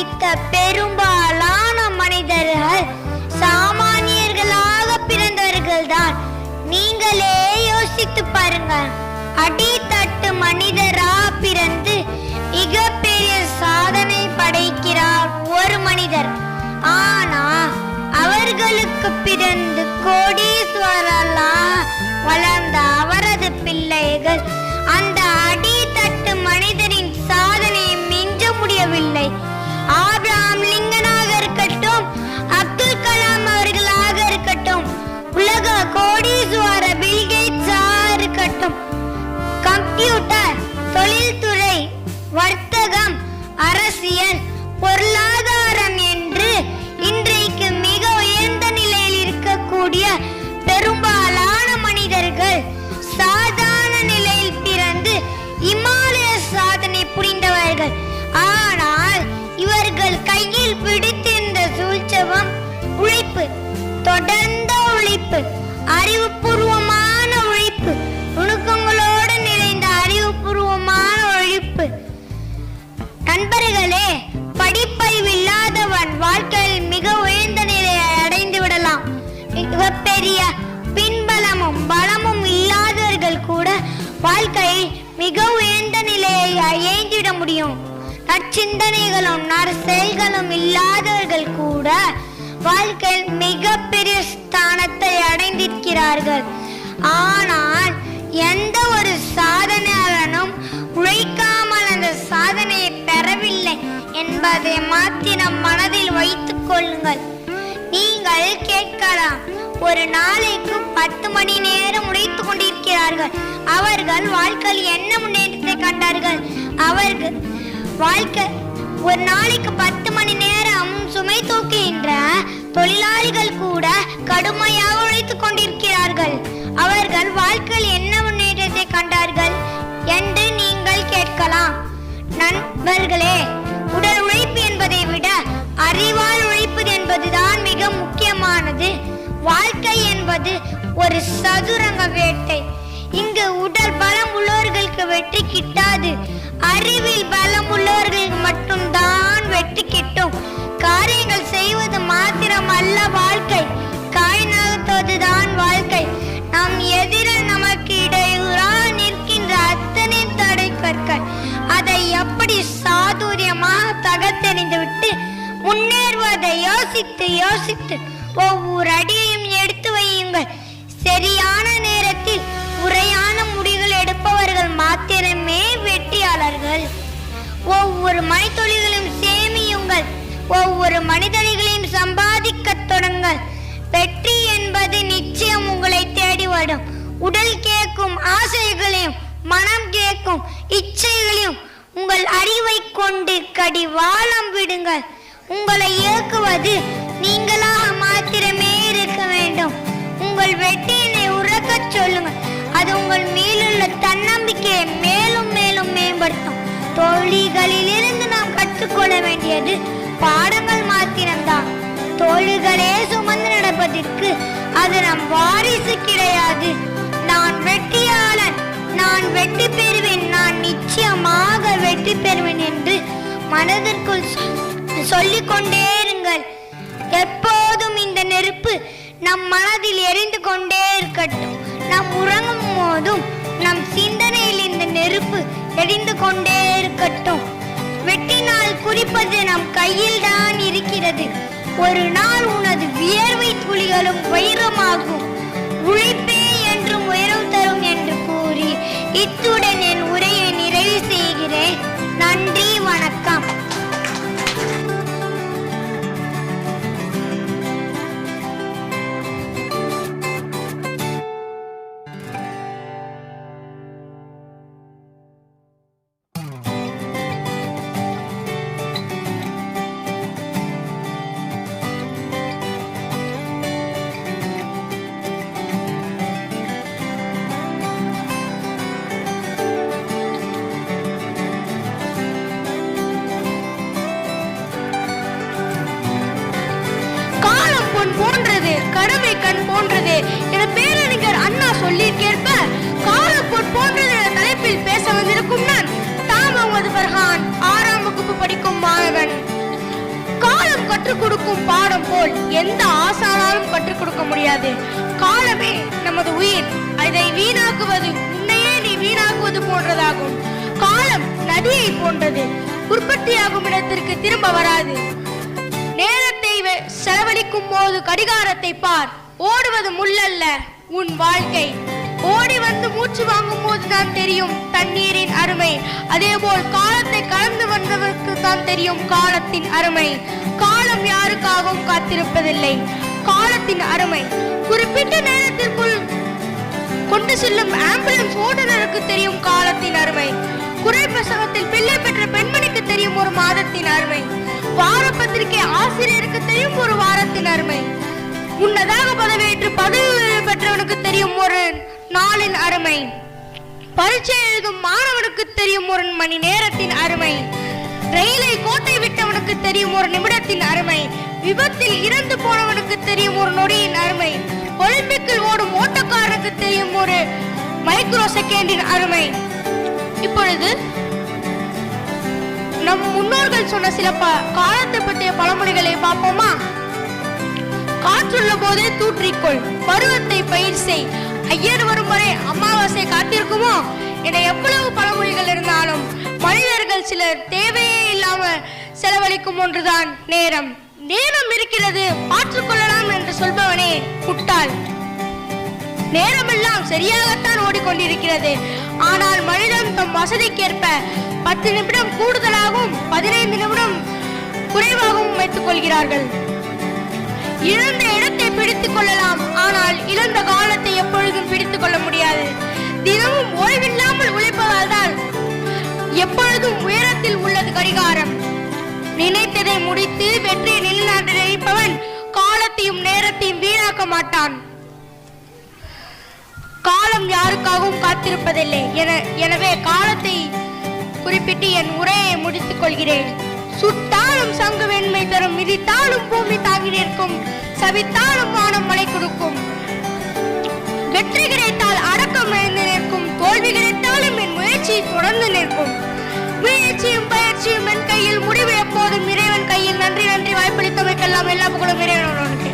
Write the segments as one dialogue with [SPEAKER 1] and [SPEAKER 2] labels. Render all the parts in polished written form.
[SPEAKER 1] சாதித்த பெரும்பாலான மனிதர்கள் சாமானியர்களாக பிறந்தவர்கள் தான். நீங்களே யோசித்து பாருங்கள். அடித்தட்டு மனிதரா பிறந்து மிகப்பெரிய சாதனை படைக்கிறார் ஒரு மனிதர். ஆனா அவர்களுக்கு பிறந்து கோடீஸ்வரலா வளர்ந்த அவரது பிள்ளைகள் அந்த அடித்தட்டு மனிதரின் சாதனையை மிஞ்ச முடியவில்லை. ஆபிரகாம் லிங்கனாக இருக்கட்டும், அப்துல் கலாம் அவர்களாக இருக்கட்டும், உலக கோடீஸ்வர பில் கேட்ஸா இருக்கட்டும், கம்ப்யூட்டர், தொழில்துறை, வர்த்தகம், அரசியல், பொருளாதாரம் என்று இன்றைக்கு மிக உயர்ந்த நிலையில் இருக்கக்கூடிய பெரும்பாலான மனிதர்கள் சாதாரண நிலையில் பிறந்து இமாலய சாதனை புரிந்தவர்கள். ஆனால் இவர்கள் கையில் பிடித்திருந்த சூழ்ச்சவம் உழைப்பு, தொடர்ந்த உழைப்பு, அறிவுபூர்வமான உழைப்பு, நுணுக்கங்களோடு நிறைந்த அறிவுபூர்வமான உழைப்பு. நண்பர்களே, படிப்பறிவு இல்லாதவன் வாழ்க்கையில் மிக உயர்ந்த நிலையை அடைந்து விடலாம். மிகப்பெரிய பின்பலமும் பலமும் இல்லாதவர்கள் கூட வாழ்க்கையில் மிக உயர்ந்த நிலையை அடைந்திட முடியும். நற்சிந்தனைகளும் நற்செயல்களும் இல்லாதவர்கள் கூட வாழ்க்கையில் மிகப்பெரிய ஸ்தானத்தை அடைந்திருக்கிறார்கள். ஆனால் எந்த ஒரு சாதனையாளனும் உழைக்காமல் அந்த சாதனையை பெறவில்லை என்பதை மாத்திரம் மனதில் வைத்துக் கொள்ளுங்கள். நீங்கள் கேட்கலாம், ஒரு நாளைக்கு 10 மணி நேரம் உழைத்துக் கொண்டிருக்கிறார்கள், அவர்கள் வாழ்க்கையில் என்ன முன்னேற்றத்தை கண்டார்கள்? அவர்கள் வாழ்க்கை ஒரு நாளைக்கு 10 மணி நேரம் சுமை தூக்குகின்ற தொழிலாளிகள் கூட கடுமையாக உழைத்துக் கொண்டிருக்கிறார்கள், அவர்கள் வாழ்க்கையில் என்ன முன்னேற்றத்தை கண்டார்கள் என்று நீங்கள் கேட்கலாம். நண்பர்களே, உடல் உழைப்பு என்பதை விட அறிவால் உழைப்பது என்பதுதான் மிக முக்கியமானது. வாழ்க்கை என்பது ஒரு சதுரங்க வேட்டை. இங்கு உடல் பலம் உள்ளவர்களுக்கு வெற்றி கிட்டாது, அறிவில் பலம் உள்ளவர்களுக்கு மட்டும்தான் வெற்றி கிட்டும். காரியங்கள் செய்வது மாத்திரம் அல்ல வாழ்க்கை, காய் நகர்த்துவதுதான் வாழ்க்கை. நம் எதிரில் நமக்கு இடையூறாக நிற்கின்ற அத்தனை தடை கற்கள், அதை எப்படி சாதுரியமாக தகர்த்தெறிந்துவிட்டு முன்னேறுவதை யோசித்து யோசித்து ஒவ்வொரு அடியையும் எடுத்து வையுங்கள். சரியான நேரத்தில் முறையான முடிவுகள் எடுப்பவர்கள் மாத்திரமே வெற்றியாளர்கள். ஒவ்வொரு மனிதர்களையும் சேமியுங்கள், ஒவ்வொரு மனிதர்களையும் சம்பாதிக்க தொடங்கள். வெற்றி என்பது நிச்சயம் உங்களை தேடி வரும். உடல் கேட்கும் ஆசைகளையும் மனம் கேட்கும் இச்சைகளையும் உங்கள் அறிவை கொண்டு கடிவாளம் விடுங்கள். உங்களை இயக்குவது நீங்களாக மாத்திரமே இருக்க வேண்டும். உங்கள் வெற்றியினை உறக்கச் சொல்லுங்கள். அது உங்கள் மேலுள்ள தன்னம்பிக்கையை மேலும் மேலும் மேம்படுத்தும். தோல்விகளிலிருந்து நாம் கற்றுக்கொள்ள வேண்டியது பாடங்கள் மாத்திரம்தான். தோல்விகளே சுமந்து நடப்பதற்கு அது நம் வாரிசு கிடையாது. நான் வெற்றியாளன், நான் வெற்றி பெறுவேன், நான் நிச்சயமாக வெற்றி பெறுவேன் என்று மனதிற்குள் சொல்லிக் கொண்டே இருங்கள். எப்போதும் இந்த நெருப்பு நம் மனதில் எரிந்து கொண்டே இருக்கட்டும். நாம் உறங்கும் போதும் நம் சிந்தனையில் இந்த நெருப்பு எரிந்து கொண்டே இருக்கட்டும். வெற்றி நாள் குறிப்பது நம் கையில் தான் இருக்கிறது. ஒரு நாள் உனது வியர்வை துளிகளும் வைரமாகும். உழைப்பே என்றும் உயரம் தரும் என்று கூறி இத்துடன் என் உரையை நிறைவு செய்கிறேன். நன்றி, வணக்கம்.
[SPEAKER 2] கற்றுக் கொடுக்கும் பாடம் போல் எந்த ஆசானாலும் கற்றுக் கொடுக்க முடியாது. காலமே நமது உயிர். அதை வீணாக்குவது உன்னையே நீ வீணாக்குவது போன்றதாகும். காலம் நதியை போன்றது. உற்பத்தியாகும் இடத்திற்கு திரும்ப வராது. நேரத்தை செலவழிக்கும் போது கடிகாரத்தை பார். ஓடுவது முள்ளல்ல, உன் வாழ்க்கை. ஓடி வந்து மூச்சு வாங்கும் போதுதான் தெரியும் தண்ணீரின் அருமை. அதேபோல் காலத்தை கடந்து வந்தவருக்கு தான் தெரியும் காலத்தின் அருமை. காலம் யாருக்காகவும் காத்திருப்பதில்லை. காலத்தின் அருமை குறிப்பிட்ட நேரத்திற்குள் கொண்டு செல்லும் ஆம்புலன்ஸ் ஓட்டுநருக்கு தெரியும் காலத்தின் அருமை. குறைப்பிரசவத்தில் பிள்ளை பெற்ற பெண்மணிக்கு தெரியும் ஒரு மாதத்தின் அருமை. வார பத்திரிகை ஆசிரியருக்கு தெரியும் ஒரு வாரத்தின் அருமை. முன்னதாக பதவியேற்று பதவி பெற்றவனுக்கு தெரியும் ஒரு நாளின் அருமை. பரீட்சை எழுதும் மாணவனுக்கு தெரியும் ஒரு மணி நேரத்தின் அருமை. ரயிலை கோட்டை விட்டவனுக்கு தெரியும் ஒரு நிமிடத்தின் அருமை. விபத்தில் இறந்து போனவனுக்கு தெரியும் ஒரு நொடியின் அருமை. ஒலிம்பிக்கில் ஓடும் ஓட்டக்காரனுக்கு தெரியும் ஒரு மைக்ரோ செகண்டின் அருமை. இப்பொழுது நம் முன்னோர்கள் சொன்ன சில காலத்தை பற்றிய பழமொழிகளை பார்ப்போமா? காற்றுள்ள போதே தூற்றிக்கொள், பருவத்தை பயிர் செய், ஐயர் வரும் வரை அமாவாசை காத்திருக்குமோ என எவ்வளவு பழமொழிகள் இருந்தாலும் மனிதர்கள் சிலர் தேவையே இல்லாம செலவழிக்கும் ஒன்றுதான் நேரம். நேரம் இருக்கிறது, மாற்றிக்கொள்ளலாம் என்று சொல்பவனே முட்டாள். நேரமெல்லாம் சரியாகத்தான் ஓடிக்கொண்டிருக்கிறது. ஆனால் மனிதன் தம் வசதிக்கேற்ப 10 நிமிடம் கூடுதலாகவும் 15 நிமிடம் குறைவாகவும் வைத்துக் கொள்கிறார்கள். இழந்த இடத்தை பிடித்துக் கொள்ளலாம், ஆனால் இழந்த காலத்தை எப்பொழுதும் பிடித்துக் கொள்ள முடியாது. தினமும் ஓய்வில்லாமல் உழைப்பதால் தான் எப்பொழுதும் உயரத்தில் உள்ளது கடிகாரம். நினைத்ததை முடித்து வெற்றியை நிலைநாட்ட நினைப்பவன் காலத்தையும் நேரத்தையும் வீணாக்க மாட்டான். காலம் யாருக்காகவும் காத்திருப்பதில்லை. எனவே காலத்தை குறிப்பிட்டு என் உரையை முடித்துக் கொள்கிறேன். சுட்டாலும் சங்கு வெண்மை தரும், மிதித்தாலும் பூமி தாங்கி நிற்கும், சபித்தாலும் வானம் மழை கொடுக்கும். வெற்றி கிடைத்தால் அடக்கம் எழுந்து நிற்கும், தோல்வி கிடைத்தாலும் என் முயற்சி தொடர்ந்து நிற்கும். முயற்சியும் பயிற்சியும் என் கையில், முடிவு எப்போதும் இறைவன் கையில். நன்றி நன்றி. வாய்ப்பளித்தமைக்கெல்லாம் எல்லா புகழும் இறைவனுக்கு.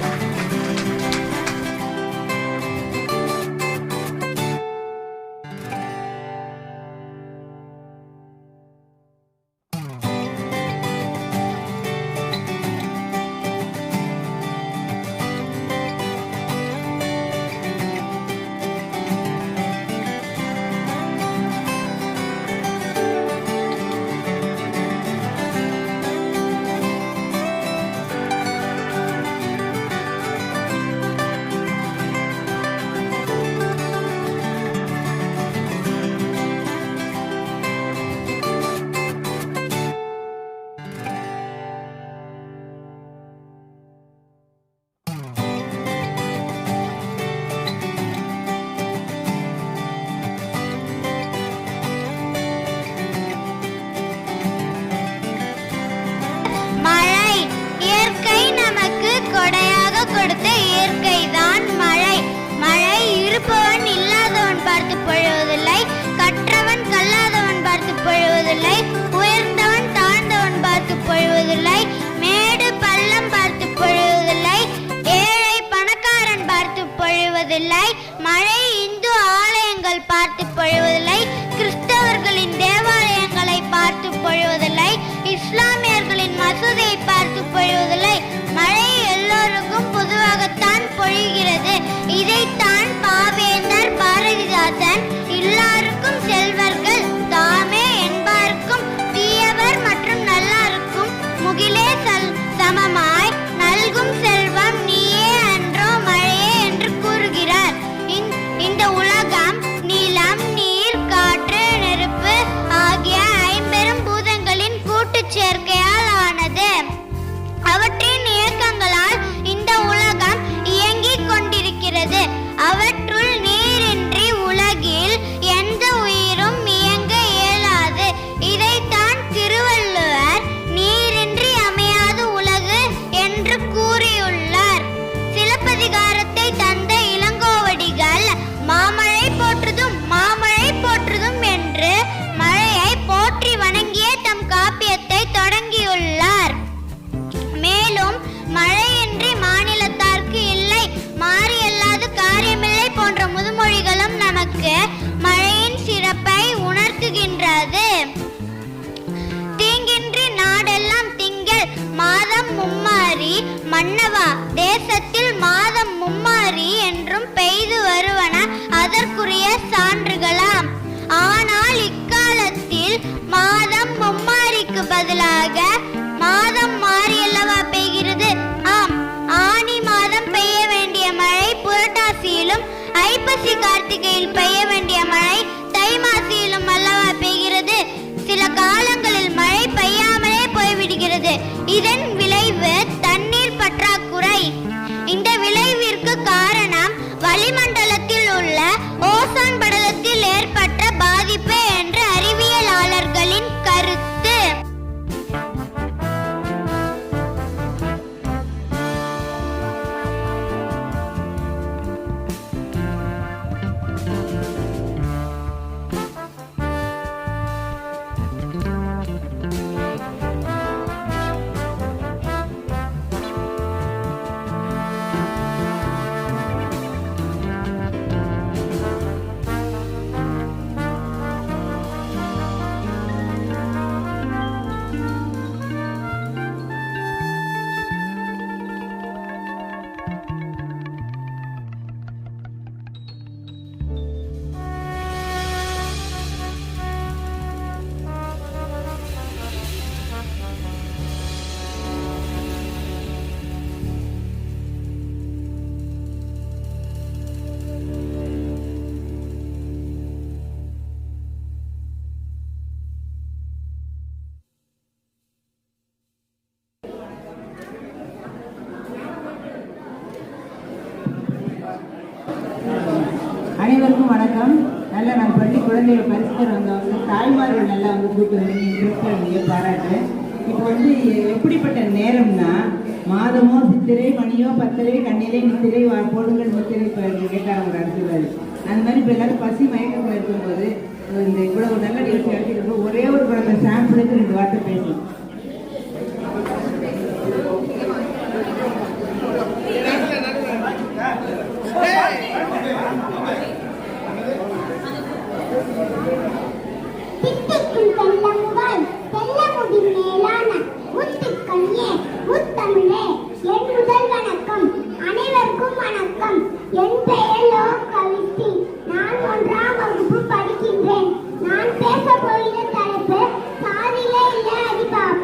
[SPEAKER 1] கொடுத்த இயற்கை தான் மழை. மழை இருப்பவன் இல்லாதவன் பார்த்து பொழிவதில்லை, கற்றவன் கல்லாதவன் பார்த்து பொழிவதில்லை, உயர்ந்தவன் தாழ்ந்தவன் பார்த்து பொழிவதில்லை, மேடு பள்ளம் பார்த்து பொழிவதில்லை, ஏழை பணக்காரன் பார்த்து பொழிவதில்லை. மழை இந்து ஆலயங்கள் பார்த்து பொழிவதில்லை, கிறிஸ்தவர்களின் தேவாலயங்களை பார்த்து பொழிவதில்லை, இஸ்லாமியர்களின் மசூதியை பார்த்து பொழிவதில்லை. மழை எல்லோருக்கும் பொதுவாகத்தான் பொழிகிறது. இதைத்தான் பாவேந்தர் பாரதிதாசன் எல்லாருக்கும் செல்வர்கள் தாமே என்பாருக்கும் தீயவர் மற்றும் நல்லாருக்கும் முகிலே சமமாய் நல்கும் செல்வம் நீயே அன்றோ மழையே என்று கூறுகிறார். இந்த உலகம் நிலம், நீர், காற்று, நெருப்பு ஆகிய 50 பூதங்களின் கூட்டுச் சேர்க்கையால் ஆனது. அவற்றின் இயக்கங்களால் இந்த உலகம் இயங்கிக் கொண்டிருக்கிறது. அவற்றுள் நீரின்றி உலகில் எந்த உயிரும் இயங்க இயலாது. இதைத்தான் திருவள்ளுவர் நீரின்றி அமையாது உலகு என்று கூறியுள்ளார். மாதம் மும்மாரி மன்னவா, தேசத்தில் மாதம் மும்மாரி என்றும் பெய்து வருவன அதற்குரிய சான்றுகளாம். ஆனால் இக்காலத்தில் மாதம் மும்மாரிக்கு பதிலாக மாதம் மாறி அல்லவா பெய்கிறது. ஆம், ஆனி மாதம் பெய்ய வேண்டிய மழை புரட்டாசியிலும், ஐப்பசி கார்த்திகையில் பெய்ய வேண்டிய மழை தை மாசியிலும் அல்லவா பெய்கிறது. சில காலங்களில் மழை பெய்யாமலே போய்விடுகிறது. இதன் விளைவு தண்ணீர் பற்றாக்குறை. இந்த விளைவிற்கு காரணம் வளிமண்டலத்தில் உள்ள ஓசோன் படலத்தில் ஏற்பட்ட பாதிப்பு என்று அறிவியலாளர்களின் கருத்து.
[SPEAKER 3] அனைவருக்கும் வணக்கம். நல்ல நம்ம பள்ளி குழந்தைகள் பரிசுத்தர் வந்தவங்க தாய்மார்கள் நல்லா கூப்பிட்டு பாராட்டுறேன். இப்போ எப்படிப்பட்ட நேரம்னா, மாதமோ சித்திரை, மணியோ பத்திரை, கண்ணிலே நித்திரை, போடுங்கள் முத்திரை கேட்டார் ஒரு அரசியல். அந்த மாதிரி இப்போ எல்லாரும் பசி மயக்கத்தில் இருக்கும்போது இந்த இவ்வளவு நல்ல நிகழ்ச்சி நடத்திட்டு ஒரே ஒரு குழந்தை சாம்பிளுக்கு 2 வார்த்தை பேசணும்.
[SPEAKER 4] அனைவருக்கும் வணக்கம். என் பெயர் லோ கவித்தி. நான் 1ஆம் வகுப்பு படிக்கின்றேன். நான் பேச போகிற தலைப்பு சாதியிலே இல்லை அடிபாப்பு.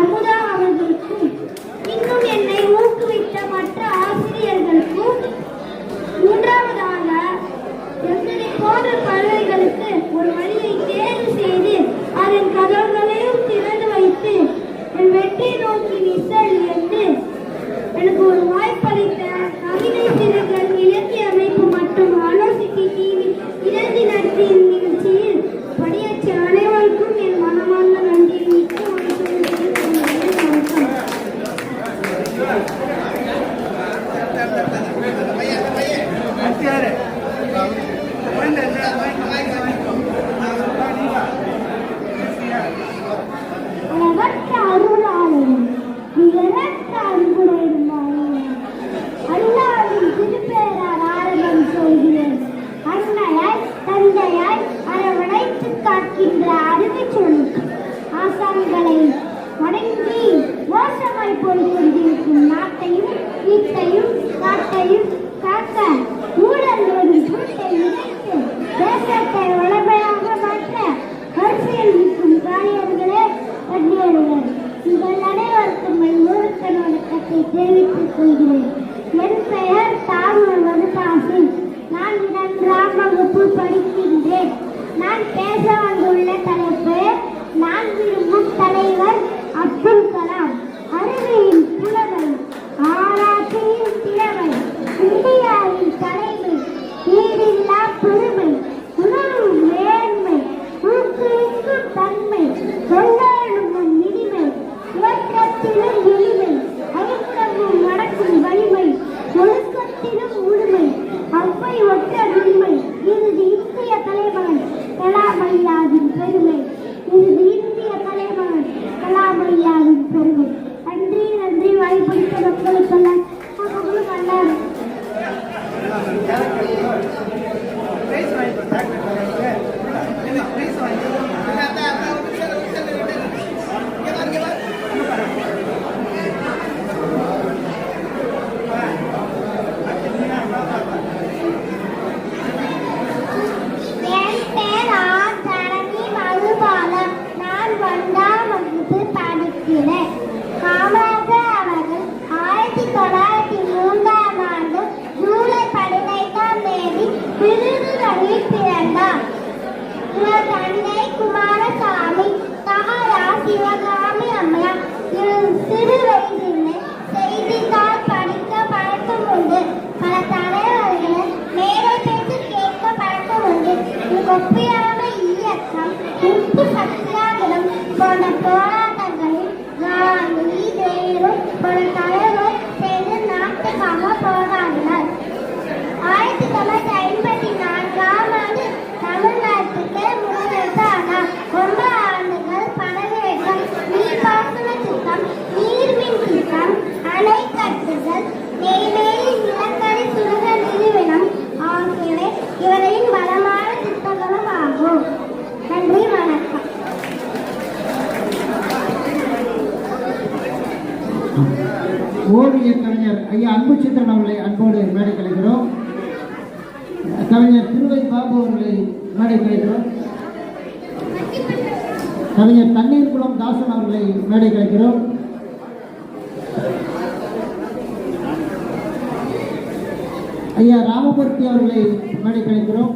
[SPEAKER 4] அமுதா அவர்களுக்கும் இன்னும் என்னை ஊக்குவித்த மற்ற ஆசிரியர்களுக்கும், மூன்றாவதாக எங்களை போன்ற பறவைகளுக்கு ஒரு வழியை தேர்வு செய்து அதன் கதவுகளையும் திறந்து வைத்து என் வெற்றி நோக்கி விசல் என்று எனக்கு ஒரு வாய்ப்பளித்த கவிதை சிறுகள் இலக்கிய அமைப்பு மற்றும் ஆலோசிக்கை டிவி இறுதி நடத்திய நிகழ்ச்சியில் படியேற்ற அனைவருக்கும் என் மனமார்ந்த நன்றியை மிக்க மகிழ்ச்சியுடன் தெரிவித்துக் கொள்கிறேன். அளவற்ற அருளாளரும் நிகரற்ற அன்புடையவருமானவரே, அல்லாவின் திருப்பெயரால் ஆரம்பம் சொல்கிறேன். அன்னையாய் தந்தையாய் அரவணைத்து காக்கின்ற அறிவுச் சொல்லுக்கு ஆசான்களை வணங்கி மோசமாய் போய்கொண்டிருக்கும் நாட்டையும் வீட்டையும் காட்டையும் காக்க ஊழல் வரும் சூட்டை உடைத்து தேசத்தை வளமையாக மாற்ற வரிசையில் நிற்கும் காரியர்களே கண்ணியர்கள், உங்கள் அனைவருக்கும் என் முழுக்க வணக்கத்தை தெரிவித்துக் கொள்கிறேன். என் பெயர் தாமர் வனபாசி. நான் 2ஆம் வகுப்பு படிக்கின்றேன். நான் பேச வந்துள்ள தலைப்பு, நான் விரும்பும் தலைவர் அப்துல் கலாம். அறிவியின் புலமை, ஆராய்ச்சியின் திறமை, இந்தியாவின் தலைமை, ஈடில்லா பெருமை, உணரும் மேன்மை, ஊக்குவிக்கும் தன்மை, கொண்டாடும் இனிமை, ஏற்றத்திலும் எளிமை, அழுத்தமும் மடக்கும் வலிமை, ஒழுக்கத்திலும் உரிமை, அவ்வை ஒற்ற உரிமை, இறுதி இந்திய தலைமகன் கலாமையாவின் பெருமை, இறுதி இந்திய தலைமகன் கலாமையாவின் பெருமை. நன்றி நன்றி. வாய்ப்பிடித்த மக்களுக்கெல்லாம் அவர்களும் அல்லாரும் என் பேர் ஆரணி மதுபாலம். நான் 1ஆம் வகுப்பு படிக்கிறேன். காமராஜர் அவர்கள் 1903ஆம் ஆண்டு ஜூலை 15ஆம் தேதி விருதுநகரில் பிறந்தார். இவர் தந்தை குமாரசாமி, தாரா சிவகாமி அம்மையார். இவர் சிறு வயதிலே செய்தித்தாள் படிக்க பழக்கம் உண்டு. பல தலைவர்களை மேடை பேச்சு கேட்க பழக்கம் உண்டு. ஒப்பியாமை இயக்கம், உப்பு சத்தியாகிரம் போன்ற போராட்டங்களில் காந்தி, நேரு போன்ற தலைவர் சேர்ந்து நாட்டுக்காக போராடினார். 1954ஆம் ஆண்டு தமிழ்நாட்டுக்கு முதலமைச்சர் ஆனார். 9 ஆண்டுகள் பதவியேற்றார். நீர்ப்பாசன திட்டம், நீர்மின் திட்டம், அணை கட்டுதல், நெய்வேலி நிலக்கரி சுரங்க நிறுவனம் ஆகியவை இவரின் பலமான திட்டங்களும் ஆகும். நன்றி, வணக்கம்.
[SPEAKER 5] ஓவிய கவிஞர் ஐயா அன்புச்சித்திரன் அவர்களை அன்போடு மேடை கலைக்கிறோம். கவிஞர் திருவை பாபு அவர்களை மேடை கலைக்கிறோம். கவிஞர் தண்ணீர்குளம் தாசன் அவர்களை மேடை கலைக்கிறோம். ஐயா ராமமூர்த்தி அவர்களை மேடை கலைக்கிறோம்.